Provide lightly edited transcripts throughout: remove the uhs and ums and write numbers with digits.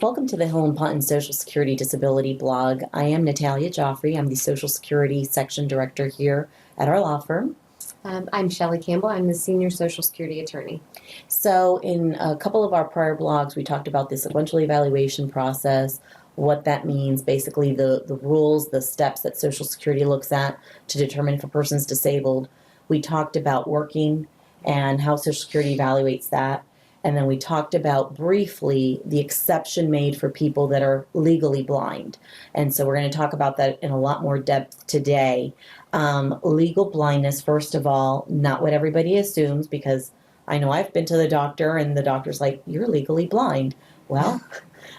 Welcome to the Hill and Putnam Social Security Disability blog. I am Natalia Jofre. I'm the Social Security Section Director here at our law firm. I'm Shelly Campbell. I'm the Senior Social Security Attorney. So in a couple of our prior blogs, we talked about the sequential evaluation process, what that means, basically the rules, the steps that Social Security looks at to determine if a person's disabled. We talked about working and how Social Security evaluates that. And then we talked about briefly the exception made for people that are legally blind. And so we're going to talk about that in a lot more depth today. Legal blindness, first of all, not what everybody assumes, because I know I've been to the doctor and the doctor's like, you're legally blind. Well,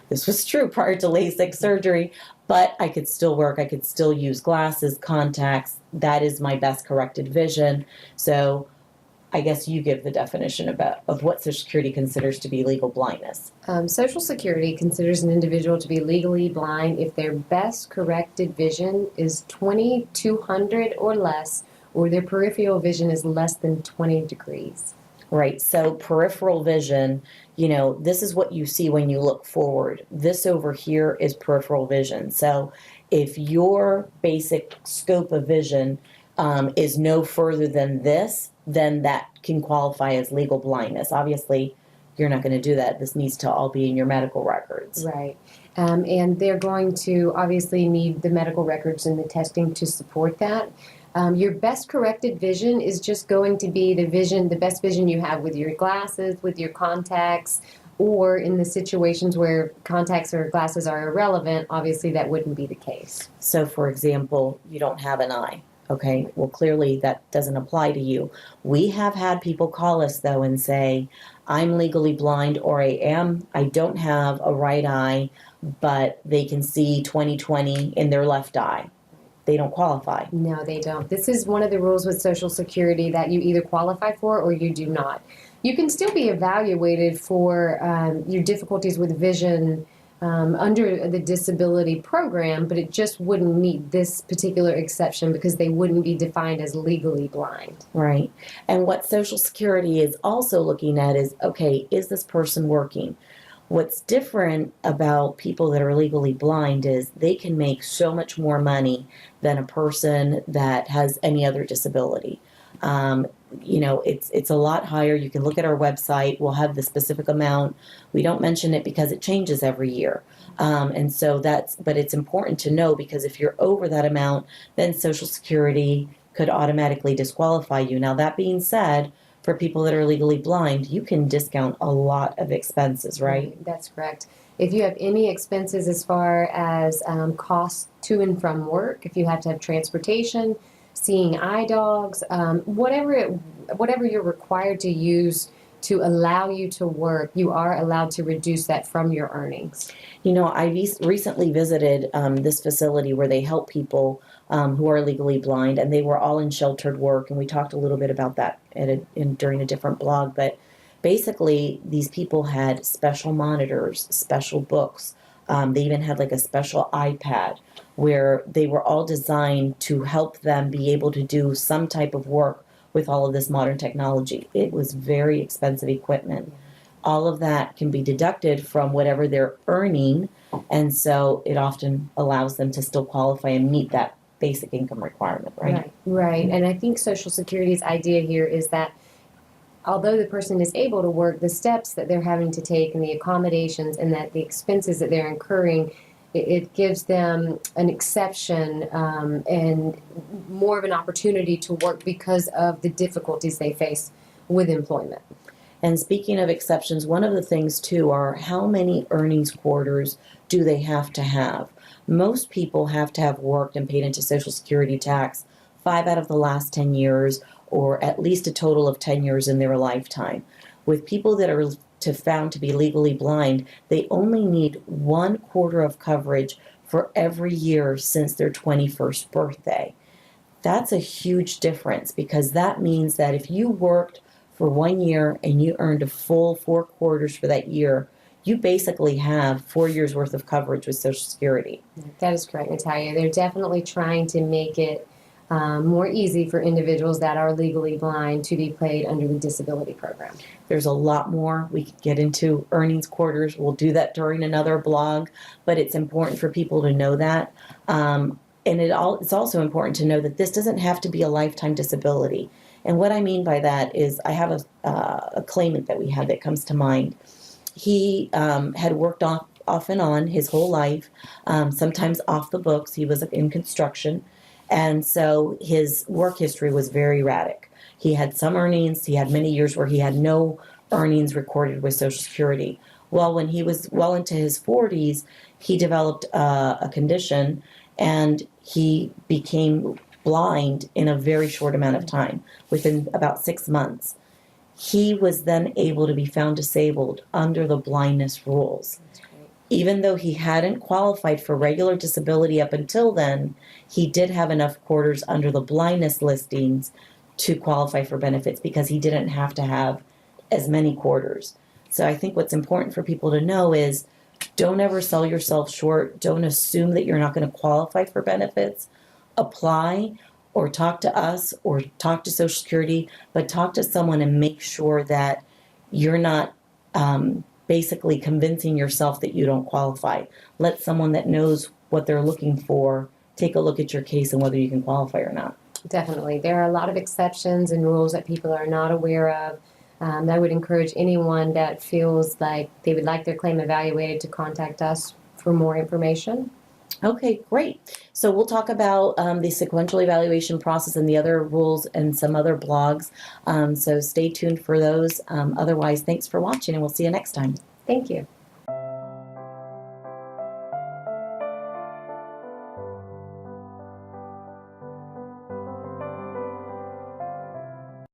this was true prior to LASIK surgery, but I could still work. I could still use glasses, contacts. That is my best corrected vision. So I guess you give the definition of what Social Security considers to be legal blindness. Social Security considers an individual to be legally blind if their best corrected vision is 20/200 or less, or their peripheral vision is less than 20 degrees. Right. So peripheral vision, this is what you see when you look forward. This over here is peripheral vision. So if your basic scope of vision is no further than this, then that can qualify as legal blindness. Obviously, you're not going to do that. This needs to all be in your medical records. Right. And they're going to obviously need the medical records and the testing to support that. Your best corrected vision is just going to be the best vision you have with your glasses, with your contacts, or in the situations where contacts or glasses are irrelevant, obviously that wouldn't be the case. So, for example, you don't have an eye. Okay, well, clearly that doesn't apply to you. We have had people call us, though, and say, I'm legally blind, or I don't have a right eye, but they can see 20/20 in their left eye. They don't qualify. No, they don't. This is one of the rules with Social Security that you either qualify for or you do not. You can still be evaluated for your difficulties with vision under the disability program, but it just wouldn't meet this particular exception because they wouldn't be defined as legally blind. Right. And what Social Security is also looking at is, okay, is this person working? What's different about people that are legally blind is they can make so much more money than a person that has any other disability. It's a lot higher. You can look at our website. We'll have the specific amount. We don't mention it because it changes every year. But it's important to know, because if you're over that amount, then Social Security could automatically disqualify you. Now, that being said, for people that are legally blind, you can discount a lot of expenses, right? That's correct. If you have any expenses as far as costs to and from work, if you have to have transportation, seeing eye dogs, whatever you're required to use to allow you to work, you are allowed to reduce that from your earnings. I recently visited this facility where they help people who are legally blind, and they were all in sheltered work, and we talked a little bit about that during a different blog. But basically, these people had special monitors, special books. They even had like a special iPad where they were all designed to help them be able to do some type of work with all of this modern technology. It was very expensive equipment. All of that can be deducted from whatever they're earning, and so it often allows them to still qualify and meet that basic income requirement, right? Right. And I think Social Security's idea here is that although the person is able to work, the steps that they're having to take and the accommodations and that the expenses that they're incurring, it gives them an exception and more of an opportunity to work because of the difficulties they face with employment. And speaking of exceptions, one of the things, too, are how many earnings quarters do they have to have? Most people have to have worked and paid into Social Security tax 5 out of the last 10 years, or at least a total of 10 years in their lifetime. With people that are found to be legally blind, they only need 1/4 of coverage for every year since their 21st birthday. That's a huge difference, because that means that if you worked for 1 year and you earned a full 4/4 for that year, you basically have 4 years worth of coverage with Social Security. That is correct, Natalia. They're definitely trying to make it more easy for individuals that are legally blind to be paid under the disability program. There's a lot more we could get into earnings quarters. We'll do that during another blog, but it's important for people to know that. And it's also important to know that this doesn't have to be a lifetime disability. And what I mean by that is I have a claimant that we had that comes to mind. He had worked off and on his whole life, sometimes off the books. He was in construction. And so his work history was very erratic. He had some earnings. He had many years where he had no earnings recorded with Social Security. Well, when he was well into his 40s, he developed a condition, and he became blind in a very short amount of time, within about 6 months. He was then able to be found disabled under the blindness rules. Even though he hadn't qualified for regular disability up until then, he did have enough quarters under the blindness listings to qualify for benefits because he didn't have to have as many quarters. So I think what's important for people to know is don't ever sell yourself short. Don't assume that you're not going to qualify for benefits. Apply or talk to us or talk to Social Security, but talk to someone and make sure that you're not basically convincing yourself that you don't qualify. Let someone that knows what they're looking for take a look at your case and whether you can qualify or not. Definitely. There are a lot of exceptions and rules that people are not aware of. I would encourage anyone that feels like they would like their claim evaluated to contact us for more information. Okay, great. So we'll talk about the sequential evaluation process and the other rules and some other blogs. So stay tuned for those. Otherwise, thanks for watching, and we'll see you next time. Thank you.